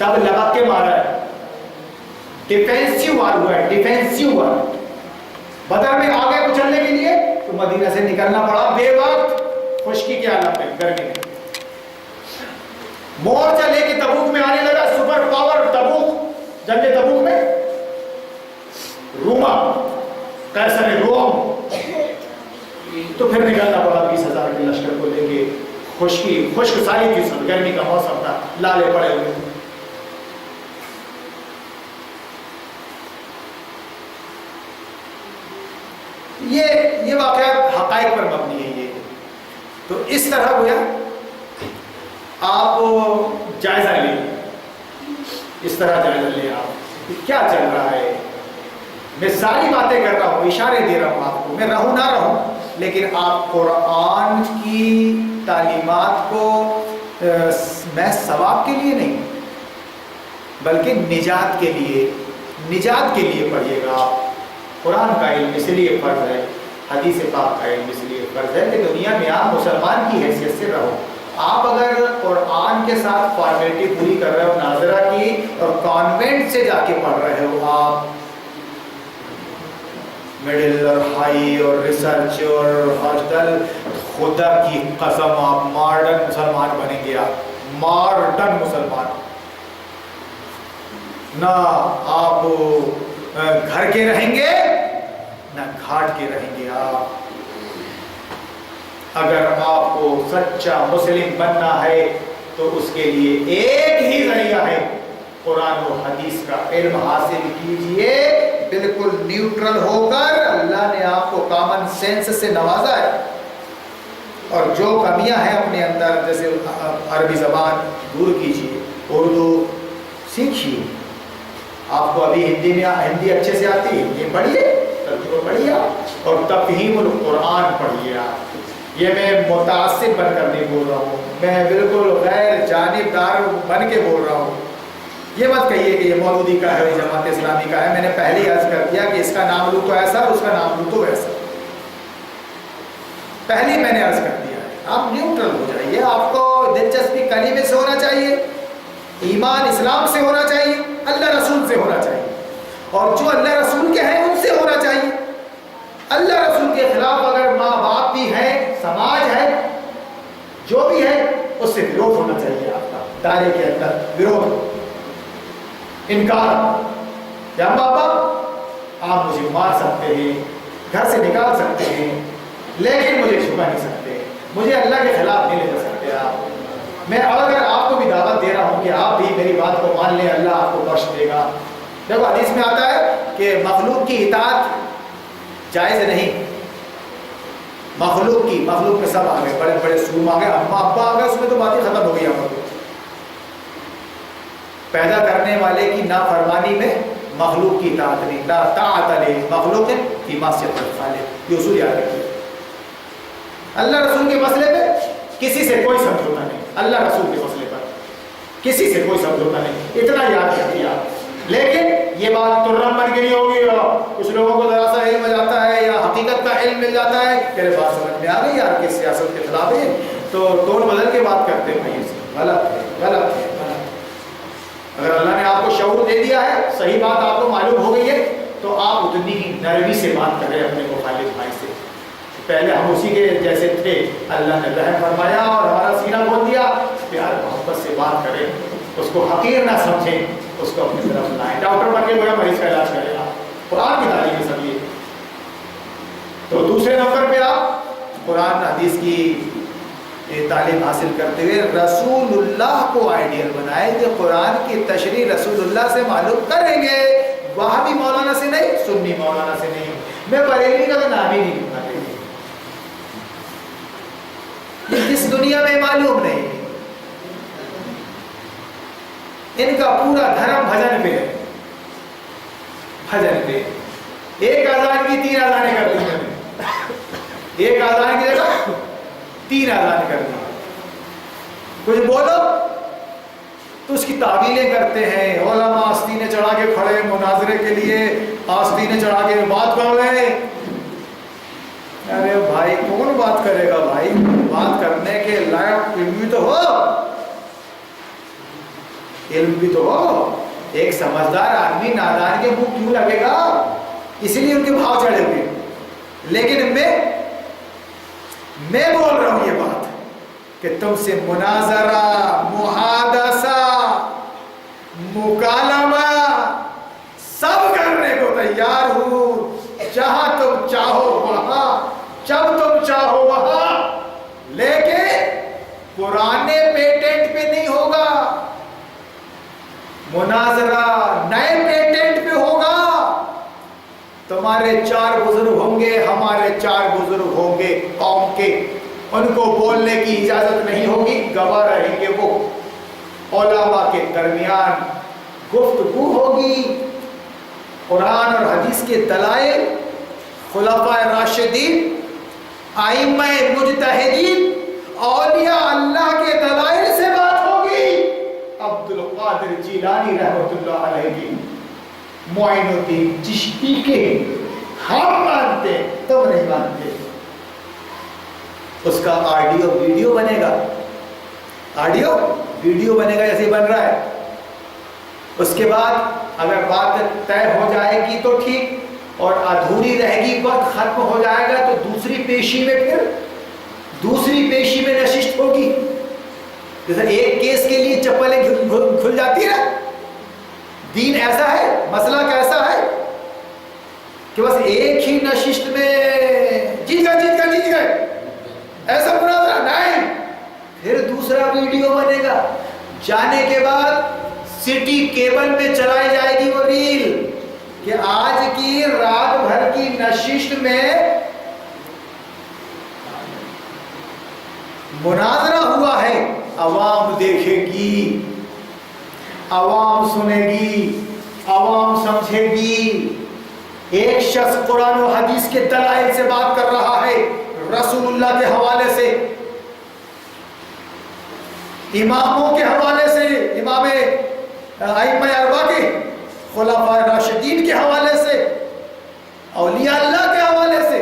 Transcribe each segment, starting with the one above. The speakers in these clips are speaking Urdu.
تب لگا کے مارا ہے، ڈیفینسو وار ہوا ہے، ڈیفینسو وار۔ بدر میں آگے کچلنے کے لیے تو مدینہ سے نکلنا پڑا بے وقت، خشکی کی حالت میں، گرمی میں۔ مورچہ لے کے تبوک میں آنے لگا، سپر پاور تبوک، جنگ تبوک میں روما، قیصر روم، تو پھر نکلنا پڑا 20,000 کے لشکر کو لے کے۔ خشک سالی تھی، سب گرمی کا موسم تھا، لالے پڑے ہوئے تھے۔ یہ واقعات حقائق پر مبنی ہے۔ یہ تو اس طرح گویا آپ جائزہ لیں، اس طرح جائزہ لیں آپ کہ کیا چل رہا ہے۔ میں ساری باتیں کر رہا ہوں، اشارے دے رہا ہوں آپ کو، میں رہوں نہ رہوں، لیکن آپ قرآن کی تعلیمات کو میں ثواب کے لیے نہیں بلکہ نجات کے لیے پڑھیے گا۔ آپ قرآن کا علم اس لیے فرض ہے، حدیث پاک کا علم اس لیے فرض ہے کہ دنیا میں آپ مسلمان کی حیثیت سے رہو۔ آپ اگر قرآن کے ساتھ فارمیلٹی پوری کر رہے ہو ناظرہ کی اور کانوینٹ سے جا کے پڑھ رہے ہو، آپ مڈل اور ہائی اور ریسرچ اور ہاسٹل، خدا کی قسم آپ ماڈرن مسلمان بنیں گے۔ آپ ماڈرن مسلمان، نہ آپ گھر کے رہیں گے نہ گھاٹ کے رہیں گے۔ آپ اگر آپ کو سچا مسلم بننا ہے تو اس کے لیے ایک ہی ذریعہ ہے، قرآن و حدیث کا علم حاصل کیجئے، بالکل نیوٹرل ہو کر۔ اللہ نے آپ کو کامن سینس سے نوازا ہے، اور جو کمیاں ہیں اپنے اندر، جیسے عربی زبان دور کیجئے، اردو سیکھیے۔ آپ کو ابھی ہندی اچھے سے آتی ہے، یہ پڑھیے، ترجمہ پڑھیے اور تفہیم القرآن پڑھیے۔ آپ یہ میں متعصب بن کر نہیں بول رہا ہوں، میں بالکل غیر جانبدار بن کے بول رہا ہوں۔ یہ مت کہیے کہ یہ مولودی کا ہے، جماعت اسلامی کا ہے۔ میں نے پہلے ہی عرض کر دیا کہ اس کا نام لوں تو ایسا، اس کا نام لوں تو ویسا، پہلے میں نے عرض کر دیا ہے۔ آپ نیوٹرل ہو جائیے۔ آپ کو دلچسپی کلمے سے ہونا چاہیے، ایمان اسلام سے ہونا چاہیے، اللہ رسول سے ہونا چاہیے، اور جو اللہ رسول کے ہیں ان سے ہونا چاہیے۔ اللہ رسول کے خلاف اگر ماں باپ بھی ہیں، سماج ہے، جو بھی ہے، اس سے وروਧ ہونا چاہیے۔ آپ کا دائرے کے اندر وروਧ، انکار، یا بابا آپ مجھے مار سکتے ہیں، گھر سے نکال سکتے ہیں، لیکن مجھے چھپا نہیں سکتے، مجھے اللہ کے خلاف نہیں لے جا سکتے۔ آپ میں اگر آپ کو بھی دعوت دے رہا ہوں کہ آپ بھی میری بات کو مان لیں، اللہ آپ کو بخش دے گا۔ دیکھو حدیث میں آتا ہے کہ مخلوق کی اطاعت جائز نہیں، مخلوق میں سب آ گئے، بڑے بڑے سوم آ گئے، اماں ابا آ گئے، اس میں تو بات ہی ختم ہو گئی۔ پیدا کرنے والے کی نافرمانی میں مخلوق کی اطاعت نہیں، لا طاعت لمخلوق فی معصیۃ الخالق، یہ اصول یاد رکھیے۔ اللہ رسول کے مسئلے پہ کسی سے کوئی سمجھوتا نہیں، اللہ رسول کے مسئلے پر کسی سے کوئی سمجھوتا نہیں، اتنا یاد رکھیے آپ۔ لیکن یہ بات ترم بن کے نہیں ہوگی، کچھ لوگوں کو ذرا سا علم جاتا ہے یا حقیقت کا علم مل جاتا ہے، تیرے بات سمجھ میں آ گئی یار کہ سیاست کے خلاف ہے، تو ٹون بدل کے بات کرتے ہیں، غلط ہے، غلط ہے۔ اگر اللہ نے آپ کو شعور دے دیا ہے، صحیح بات آپ کو معلوم ہو گئی ہے، تو آپ اتنی ہی نرمی سے بات کریں اپنے مخالف بھائی سے۔ پہلے ہم اسی کے جیسے تھے، اللہ نے رحم فرمایا اور ہمارا سینہ کھول دیا، پیار محبت سے بات کریں، اس کو حقیر نہ سمجھیں، اس کو اپنی طرف لائیں۔ ڈاکٹر بن کے گویا مریض کا علاج کرے گا، قرآن کی تعلیم ہے سب یہ۔ تو دوسرے نمبر پہ آپ قرآن حدیث کی تعلیم حاصل کرتے ہوئے رسول اللہ کو آئیڈیل بنائے کہ قرآن کی تشریح رسول اللہ سے معلوم کریں گے، وہابی مولانا سے نہیں، سنی مولانا سے نہیں۔ میں بریلوی کا تو نام ہی نہیں لوں گا، یہ اس دنیا میں معلوم نہیں۔ ان کا پورا دھرم بھجن پہ ہے، بھجن پہ۔ ایک اذان کی 3 اذانیں کر دی میں نے، ایک اذان کی جگہ 3 اذانیں کر دی۔ کچھ بولو تو اس کی تعویلیں کرتے ہیں، علماء آستینیں چڑھا کے کھڑے مناظرے کے لیے، آستینیں چڑھا کے بات کر رہے ہیں۔ ارے بھائی کون بات کرے گا بھائی؟ بات کرنے کے لائق علمی تو ہو، علم بھی تو ہو. ایک سمجھدار آدمی نادان کے منہ کیوں لگے گا؟ اسی لیے ان کے بھاؤ چڑھے ہوئے. لیکن میں بول رہا ہوں یہ بات کہ تم سے مناظرہ، محادثہ، مکالمہ سب کرنے کو تیار ہوں، جہاں تم چاہو وہاں، جب تم چاہو وہاں، لیکن پرانے پیٹنٹ پہ نہیں ہوگا. مناظرہ نئے پیٹنٹ پہ ہوگا. تمہارے 4 بزرگ ہوں گے، ہمارے 4 بزرگ ہوں گے قوم کے، ان کو بولنے کی اجازت نہیں ہوگی، گواہ رہیں گے وہ. علماء کے درمیان گفتگو ہوگی، قرآن اور حدیث کے دلائل، خلفائے راشدین، ائمہ مجتہدین، اولیاء اللہ کے دلائل سے بات ہوگی. عبد القادر جیلانی رحمۃ اللہ علیہ کی، معین الدین چشتی کے ہم مانتے، تم نہیں مانتے. اس کا آڈیو ویڈیو بنے گا، آڈیو ویڈیو بنے گا جیسے بن رہا ہے. اس کے بعد اگر بات طے ہو جائے گی تو ٹھیک، اور ادھوری رہے گی، وقت ختم ہو جائے گا تو دوسری پیشی میں نشست ہوگی. جیسے ایک کیس کے لیے چپلیں کھل جاتی ہے. دین ایسا ہے، مسئلہ کیسا ہے کہ بس ایک ہی نشست میں جیت گئے ایسا مناظرہ نہیں. پھر دوسرا ویڈیو بنے گا، جانے کے بعد سٹی کیبل میں چلائی جائے گی وہ ریل کہ آج کی رات بھر کی نشست میں مناظرہ ہوا ہے. عوام دیکھے گی، عوام سنے گی، عوام سمجھے گی. ایک شخص قرآن و حدیث کے دلائل سے بات کر رہا ہے، رسول اللہ کے حوالے سے، اماموں کے حوالے سے، امام ائمہ اربعہ کے، خلفائے راشدین کے حوالے سے، اولیاء اللہ کے حوالے سے،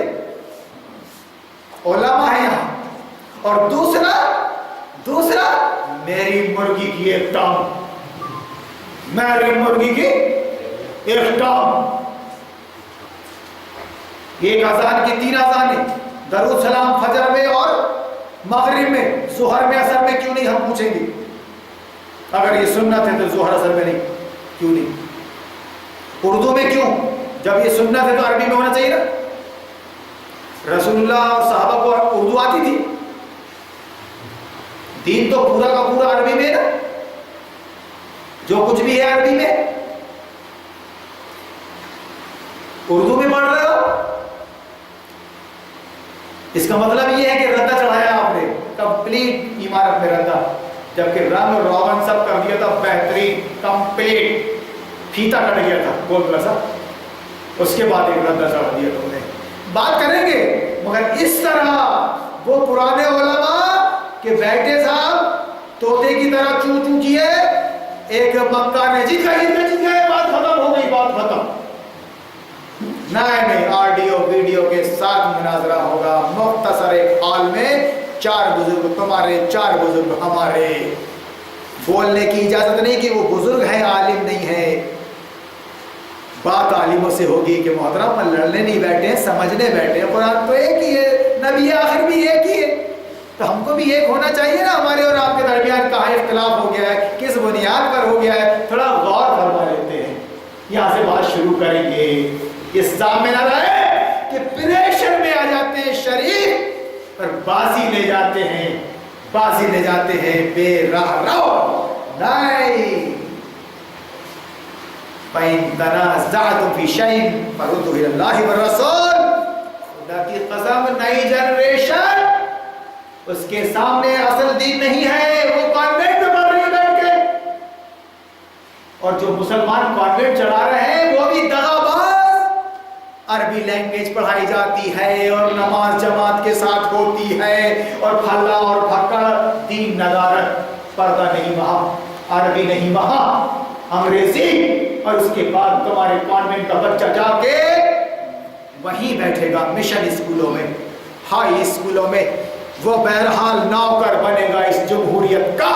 علماء ہیں یہاں. اور دوسرا میری مرغی کی ایک ٹانگ، میری مرغی کی ایک ٹانگ. ایک اذان کی 3 اذانیں، درود سلام فجر میں اور مغرب میں، ظہر میں اثر میں کیوں نہیں؟ ہم پوچھیں گے. اگر یہ سنت ہے تو ظہر اثر میں نہیں کیوں نہیں؟ اردو میں کیوں؟ جب یہ سنت ہے تو عربی میں ہونا چاہیے نا. رسول اللہ اور صحابہ کو اردو آتی تھی، دین تو پورا کا پورا عربی میں نا، جو کچھ بھی ہے عربی میں. اردو میں پڑھ رہے ہو، اس کا مطلب یہ ہے کہ ردہ چڑھایا آپ نے، کمپلیٹ عمارت میں ردہ، جبکہ رنگ روغن سب کر دیا تھا بہترین، کمپلیٹ پھیتا کٹ گیا تھا گول سا، اس کے بعد ایک ردہ چڑھا دیا تم نے. بات کریں گے مگر اس طرح وہ پرانے علماء کہ بیٹھے صاحب طوطے کی طرح چوں چوں کیے، ایک مکہ نے جیت گئے، بات ختم ہو گئی، بات ختم. نہیں، آڈیو ویڈیو کے ساتھ مناظرہ ہوگا. مختصر ایک ہال میں 4 بزرگ تمہارے، 4 بزرگ ہمارے. بولنے کی اجازت نہیں کہ وہ بزرگ ہیں، عالم نہیں ہے. بات عالموں سے ہوگی کہ محترم لڑنے نہیں بیٹھے، سمجھنے بیٹھے. قرآن تو ایک ہی ہے، نبی آخر بھی ایک ہی ہے، تو ہم کو بھی ایک ہونا چاہیے نا. ہمارے اور آپ کے درمیان کہاں اختلاف ہو گیا ہے، کس بنیاد پر ہو گیا ہے، تھوڑا غور فرما لیتے ہیں. یہاں سے بات شروع کریں گے. یہ سامنے نہ رہے کہ پریشر میں آ جاتے ہیں شریف اور بازی لے جاتے ہیں بے راہ رو. نہیں، فَإِن تَنَازَعْتُمْ فِي شَيْءٍ فَرُدُّوهُ إِلَى اللَّهِ وَالرَّسُولِ. خدا کی قسم، نئی جنریشن، اس کے سامنے اصل دین نہیں ہے. وہ کانوینٹ میں پڑھ رہی ہے بیٹھ کے، اور جو مسلمان کانوینٹ چلا رہے ہیں وہ بھی دغاباز. عربی لینگویج پڑھائی جاتی ہے اور نماز جماعت کے ساتھ ہوتی ہے اور پھلا اور پھکڑ، دین ندارت، پردہ نہیں وہاں، عربی نہیں وہاں، انگریزی. اور اس کے بعد تمہارے کانوینٹ کا بچہ جا کے وہیں بیٹھے گا مشن اسکولوں میں، ہائی اسکولوں میں. وہ بہرحال نوکر بنے گا اس جمہوریت کا،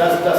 10-10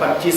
25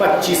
25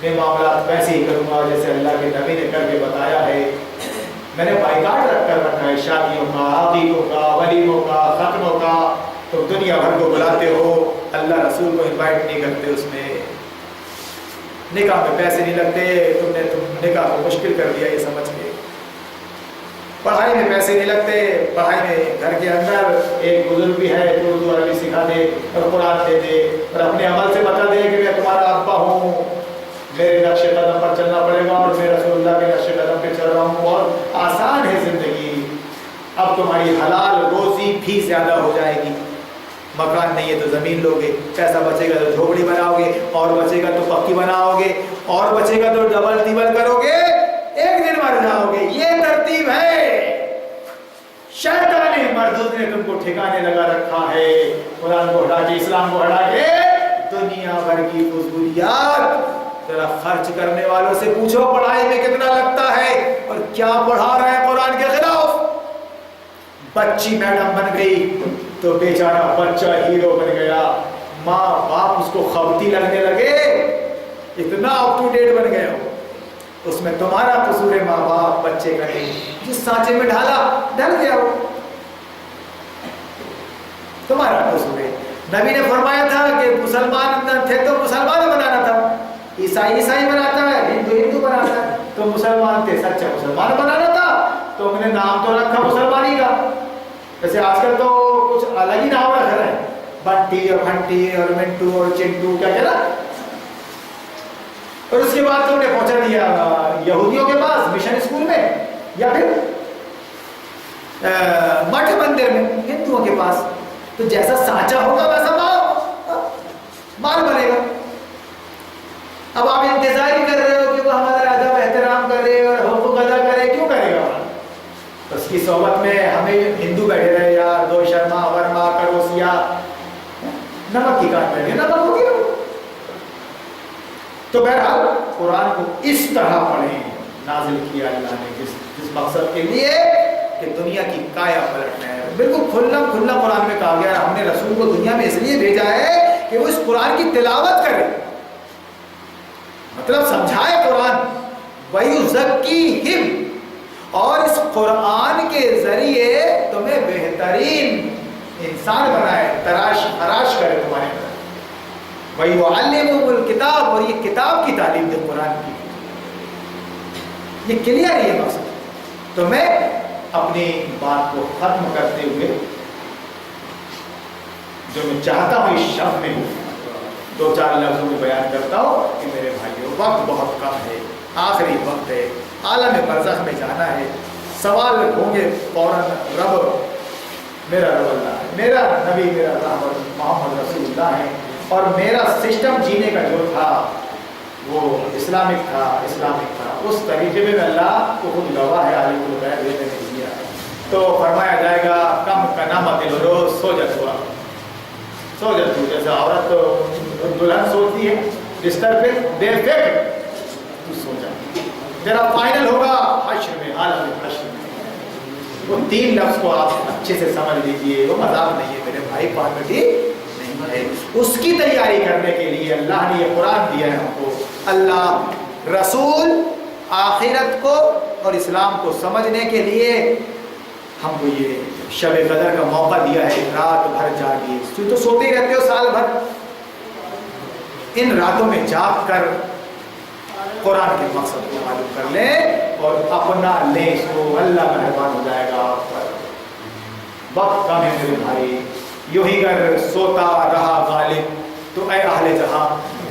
میں معاملات ویسے ہی کروں گا جیسے اللہ کے نبی نے کر کے بتایا ہے. میں نے بائیکاٹ کر رکھا ہے شادیوں کا، عقیقوں کا، ولیموں کا، ختموں کا. تم دنیا بھر کو بلاتے ہو، اللہ رسول کو انوائٹ نہیں کرتے. اس میں نکاح میں پیسے نہیں لگتے، تم نکاح کو مشکل کر دیا یہ سمجھ کے. پڑھائی میں پیسے نہیں لگتے، پڑھائی میں گھر کے اندر ایک بزرگ بھی ہے جو اردو عربی سکھا دے اور قرآن دے دے اور اپنے عمل سے بتا دے کہ میں تمہارا ابا ہوں، میرے نقش قدم پر چلنا پڑے گا اور میں رسول اللہ کے نقش قدم پہ چل رہا ہوں. بہت آسان ہے زندگی. اب تمہاری حلال روزی بھی زیادہ ہو جائے گی. مکان نہیں ہے تو زمین لوگے، پیسہ بچے گا تو جھوپڑی بناؤ گے، اور بچے گا تو پکی بناؤ گے، اور بچے گا تو ڈبل ٹیبل کرو گے، ایک دن مر جاؤ گے. یہ ترتیب ہے. شیطان مردود نے تم کو ٹھکانے لگا رکھا ہے. قرآن کو ہٹا کے، اسلام کو ہٹا کے دنیا بھر کی فضولیات. ذرا خرچ کرنے والوں سے پوچھو پڑھائی میں کتنا لگتا ہے اور کیا پڑھا رہے ہیں قرآن کے خلاف. بچی میڈم بن گئی تو بیچارہ بچہ ہیرو بن گیا. ماں باپ اس کو خبتی لگنے لگے، اتنا اپ ٹو ڈیٹ بن گیا. اس میں تمہارا قصور ہے، ماں باپ بچے کا نہیں. جس سانچے میں ڈھالا ڈل گیا وہ، تمہارا قصور ہے. نبی نے فرمایا تھا کہ مسلمان تھے تو مسلمان بنانا تھا، عیسائی بناتا ہے، ہندو بناتا ہے. تو مسلمان تھے، سچا مسلمان بنانا تھا تو ہم نے نام تو رکھا مسلمان ہی کا. ویسے آج کل تو کچھ الگ ہی نام رکھ رہے ہیں، بنٹی اور گھنٹی اور منٹو اور چنٹو، کیا کہنا. اور اس کے بعد تم نے پہنچا دیا یہودیوں کے پاس مشن اسکول میں، یا پھر مٹھ مندر میں ہندوؤں کے پاس. تو جیسا سانچا ہوگا ویسا مال بنے گا. اب آپ انتظار ہی کر رہے ہو کہ وہ ہمارا ادب احترام کرے اور حقوق ادا کرے. کیوں کرے گا؟ اس کی صحبت میں ہمیں ہندو بیٹھے رہے یار، دو شرما ورما کروسیا، نمک کی کاٹ بیٹھے، نمک ہو گیا. تو بہرحال قرآن کو اس طرح پڑھیں. نازل کیا اللہ نے جس مقصد کے لیے کہ دنیا کی کایا پلٹنا ہے. بالکل کھلا قرآن میں کہا گیا ہم نے رسول کو دنیا میں اس لیے بھیجا ہے کہ وہ اس قرآن کی تلاوت کرے، مطلب سمجھائے قرآن. وَيُزَكِّيهِمْ، اور اس قرآن کے ذریعے تمہیں بہترین انسان بنائے، تراش کرے تمہارے اندر. وَيُعَلِّمُهُمُ الْكِتَابَ، اور یہ کتاب کی تعلیم دے قرآن کی. یہ کلیئر ہے یہ مقصد. تو میں اپنی بات کو ختم کرتے ہوئے جو میں چاہتا ہوں اس شب میں دو چار لفظوں میں بیان کرتا ہوں کہ میرے بھائیوں وقت بہت کم ہے، آخری وقت ہے، عالم برزخ میں جانا ہے. سوال ہوں گے فوراً، میرا رب اللہ ہے، میرا نبی، میرا رحمت محمد رسول اللہ ہے، اور میرا سسٹم جینے کا جو تھا وہ اسلامک تھا. اس طریقے میں اللہ کو خود گواہ ہے، عالم الغیب نے دیا. تو فرمایا جائے گا کم کا نام دل روز سو جا تو جیسے عورت دلہن سوتی ہے بستر پہ بے فکر، تو سو جا. ذرا فائنل ہوگا حشر میں، عالم حشر میں. وہ تین لفظ کو آپ اچھے سے سمجھ لیجئے، وہ مذاق نہیں ہے میرے بھائی، پارٹی نہیں ہے. اس کی تیاری کرنے کے لیے اللہ نے یہ قرآن دیا ہے ہم کو. اللہ، رسول، آخرت کو اور اسلام کو سمجھنے کے لیے ہم کو یہ شب قدر کا موقع دیا ہے. رات بھر جاگیے، تو سوتے ہی رہتے ہو سال بھر. ان راتوں میں جاگ کر قرآن کے مقصد کو معلوم کر لیں اور اپنا لیں اس کو. اللہ مہربان ہو جائے گا آپ پر. وقت کم ہے میرے بھائی. یوں ہی کر سوتا رہا غالب تو اے اہل جہاں،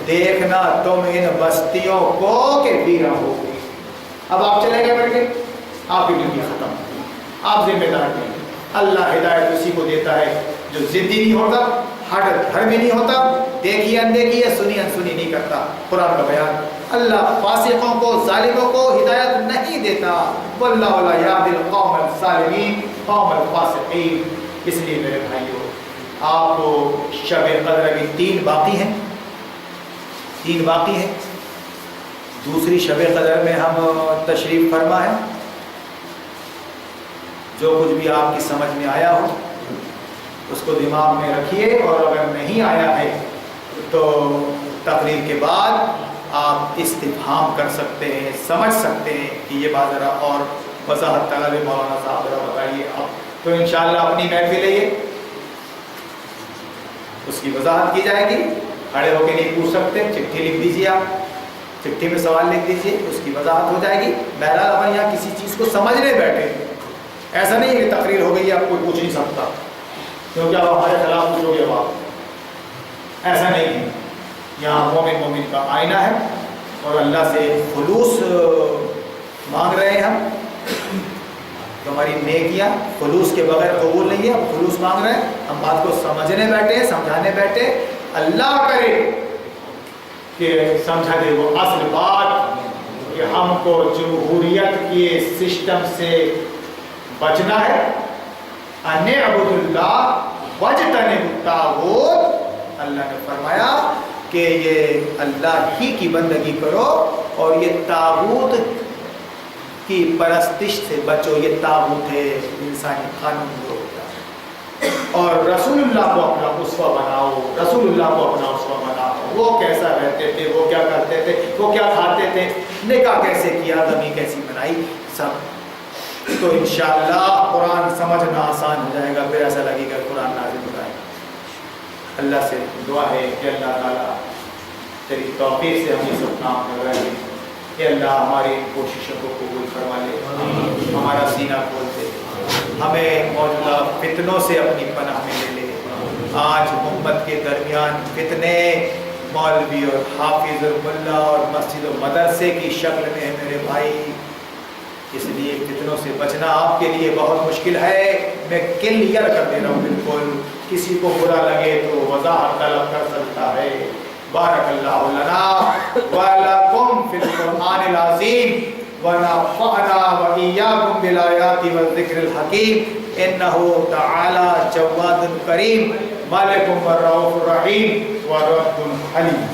دیکھنا تم ان بستیوں کو کہ ویرا ہو گئی. اب آپ چلے گئے بیٹھ کے، آپ کی ڈیوٹی ختم، آپ ذمہ دار نہیں. اللہ ہدایت اسی کو دیتا ہے جو ضدی نہیں ہوتا، ہر میں نہیں ہوتا، دیکھی اندیکھی ہے، سنی انسنی نہیں کرتا. قرآن کا بیان، اللہ فاسقوں کو، ظالموں کو ہدایت نہیں دیتا. واللہ لا یهدی القوم الظالمین، قوم الفاسقین. اس لیے میرے بھائیوں آپ کو شب قدر ابھی تین باقی ہیں. دوسری شب قدر میں ہم تشریف فرما ہے. جو کچھ بھی آپ کی سمجھ میں آیا ہو اس کو دماغ میں رکھیے، اور اگر نہیں آیا ہے تو تقریر کے بعد آپ استفہام کر سکتے ہیں، سمجھ سکتے ہیں کہ یہ بات ذرا اور وضاحت طلب مولانا صاحب ذرا بتائیے آپ، تو انشاءاللہ اپنی محفل ہے یہ، اس کی وضاحت کی جائے گی. کھڑے ہو کے نہیں پوچھ سکتے، چٹھی لکھ دیجیے، آپ چٹھی میں سوال لکھ دیجیے، اس کی وضاحت ہو جائے گی. بہرحال اپن یہاں کسی چیز کو سمجھنے بیٹھے، ایسا نہیں ہے کہ تقریر ہو گئی آپ کوئی پوچھ نہیں سکتا کیونکہ آپ ہمارے خلاف پوچھو گے آپ، ایسا نہیں ہے. یہاں مومن مومن کا آئینہ ہے اور اللہ سے خلوص مانگ رہے ہیں ہم، تو ہماری نیکیاں خلوص کے بغیر قبول نہیں ہے، ہم خلوص مانگ رہے ہیں. ہم بات کو سمجھنے بیٹھے، سمجھانے بیٹھے، اللہ کرے کہ سمجھا دے وہ اصل بات کہ ہم کو جمہوریت کے سسٹم سے بچنا ہے. ان اعبدوا اللہ واجتنبوا الطاغوت، اللہ نے فرمایا کہ یہ اللہ ہی کی بندگی کرو اور یہ طاغوت کی پرستش سے بچو. یہ طاغوت ہے، انسانی قانون جو ہوتا ہے. اور رسول اللہ کو اپنا اسوہ بناؤ، رسول اللہ کو اپنا اسوہ بناؤ. وہ کیسا رہتے تھے، وہ کیا کرتے تھے، وہ کیا کھاتے تھے، نکاح کیسے کیا، زمین کیسی بنائی، سب. تو انشاءاللہ قرآن سمجھنا آسان ہو جائے گا، پھر ایسا لگے گا قرآن نازل ہو جائے گا. اللہ سے دعا ہے کہ اللہ تعالیٰ تیری توفیق سے ہم یہ سب کام کر رہے ہیں، کہ اللہ ہماری کوششوں کو قبول فرما لے، ہمارا سینہ کھول دے، ہمیں موجودہ فتنوں سے اپنی پناہ میں لے لے. آج امت کے درمیان فتنے مولوی اور حافظ اور ملا اور مسجد و مدرسے کی شکل میں ہے میرے بھائی، اس لیے فتنوں سے بچنا آپ کے لیے بہت مشکل ہے. میں کلیئر کر دے رہا ہوں، بالکل کسی کو برا لگے تو وضاحت طلب کر سکتا ہے. بارک اللہ لنا ولکم فی القرآن العظیم ونفعنا وإیاکم بالآیات والذکر الحکیم. انہ تعالی جواد کریم مالک الرؤوف الرحیم ورب حلیم.